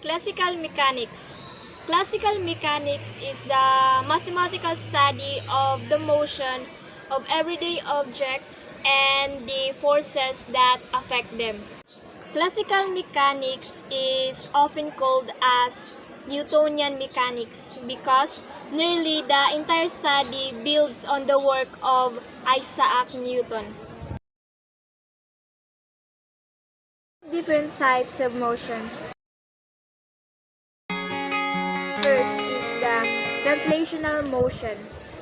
Classical mechanics. Classical mechanics is the mathematical study of the motion of everyday objects and the forces that affect them. Classical mechanics is often called as Newtonian mechanics because nearly the entire study builds on the work of Isaac Newton. Different types of motion. First is the translational motion.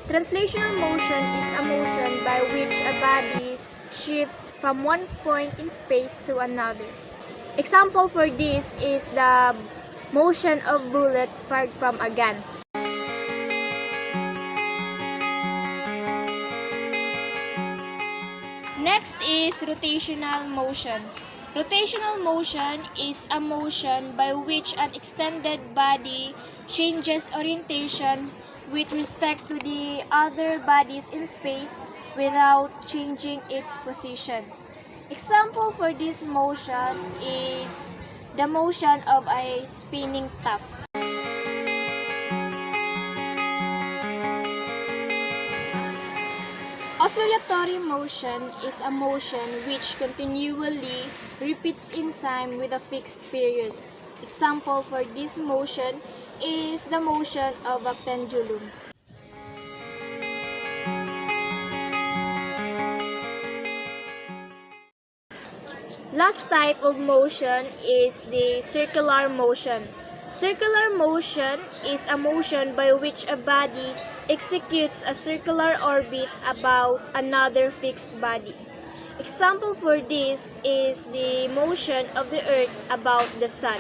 Translational motion is a motion by which a body shifts from one point in space to another. Example for this is the motion of bullet fired from a gun. Next is rotational motion. Rotational motion is a motion by which an extended body changes orientation with respect to the other bodies in space without changing its position. Example for this motion is the motion of a spinning top. Oscillatory motion is a motion which continually repeats in time with a fixed period. Example for this motion is the motion of a pendulum. Last type of motion is the circular motion. Circular motion is a motion by which a body executes a circular orbit about another fixed body. Example for this is the motion of the Earth about the Sun.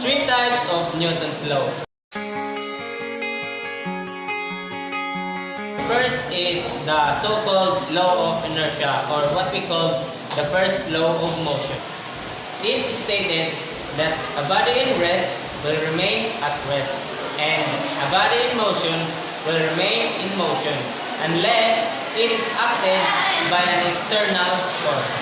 Three types of Newton's law. First is the so-called law of inertia, or what we call the first law of motion. It is stated that a body in rest will remain at rest, and a body in motion will remain in motion unless it is acted by an external force.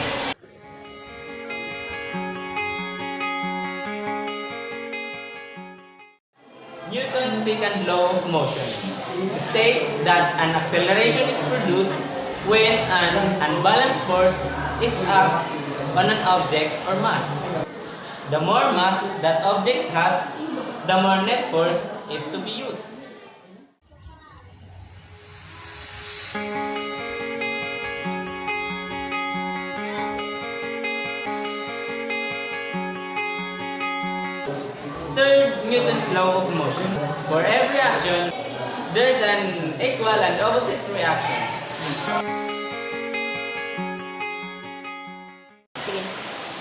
Newton's second law of motion states that an acceleration is produced when an unbalanced force is acted on an object or mass. The more mass that object has, the more net force is to be used. Third, Newton's law of motion. For every action, there is an equal and opposite reaction.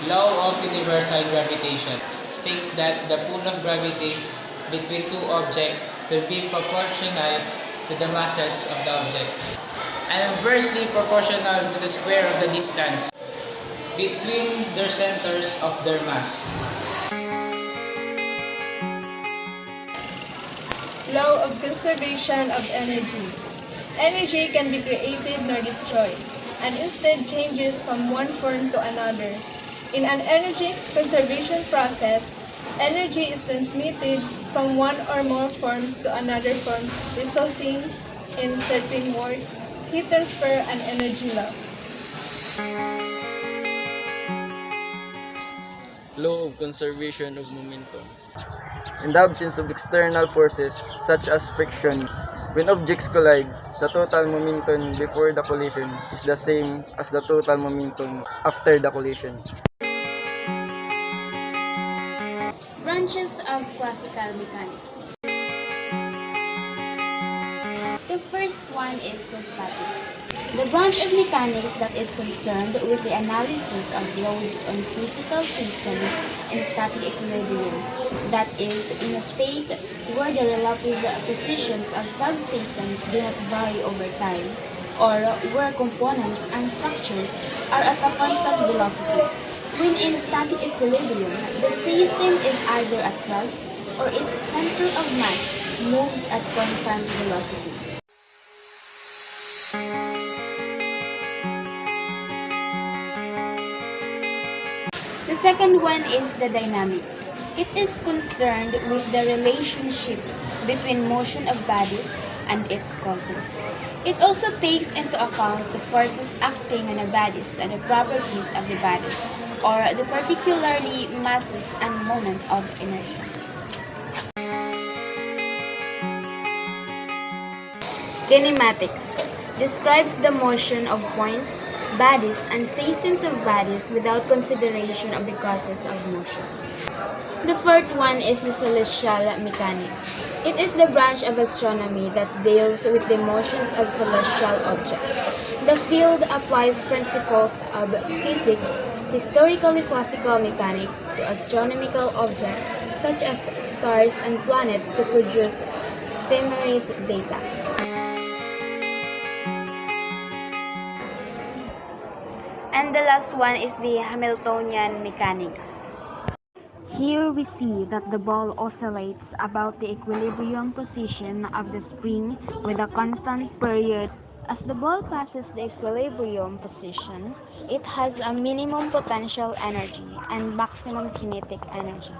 Law of universal gravitation states that the pull of gravity between two objects will be proportional to the masses of the object and inversely proportional to the square of the distance between their centers of their mass. Law of conservation of energy. Energy can be created nor destroyed, and instead changes from one form to another. In an energy conservation process, energy is transmitted from one or more forms to another forms, resulting in certain work, heat transfer, and energy loss. Law of conservation of momentum. In the absence of external forces such as friction, when objects collide, the total momentum before the collision is the same as the total momentum after the collision. Branches of classical mechanics. The first one is the statics. The branch of mechanics that is concerned with the analysis of loads on physical systems in static equilibrium, that is, in a state where the relative positions of subsystems do not vary over time. or where components and structures are at a constant velocity. When in static equilibrium, the system is either at rest or its center of mass moves at constant velocity. The second one is the dynamics. It is concerned with the relationship between motion of bodies and its causes. It also takes into account the forces acting on the bodies and the properties of the bodies, or the particularly masses and moment of inertia. Kinematics describes the motion of points, bodies, and systems of bodies without consideration of the causes of motion. The fourth one is the celestial mechanics. It is the branch of astronomy that deals with the motions of celestial objects. The field applies principles of physics, historically classical mechanics, to astronomical objects such as stars and planets to produce ephemeris data. And the last one is the Hamiltonian mechanics. Here we see that the ball oscillates about the equilibrium position of the spring with a constant period. As the ball passes the equilibrium position, it has a minimum potential energy and maximum kinetic energy.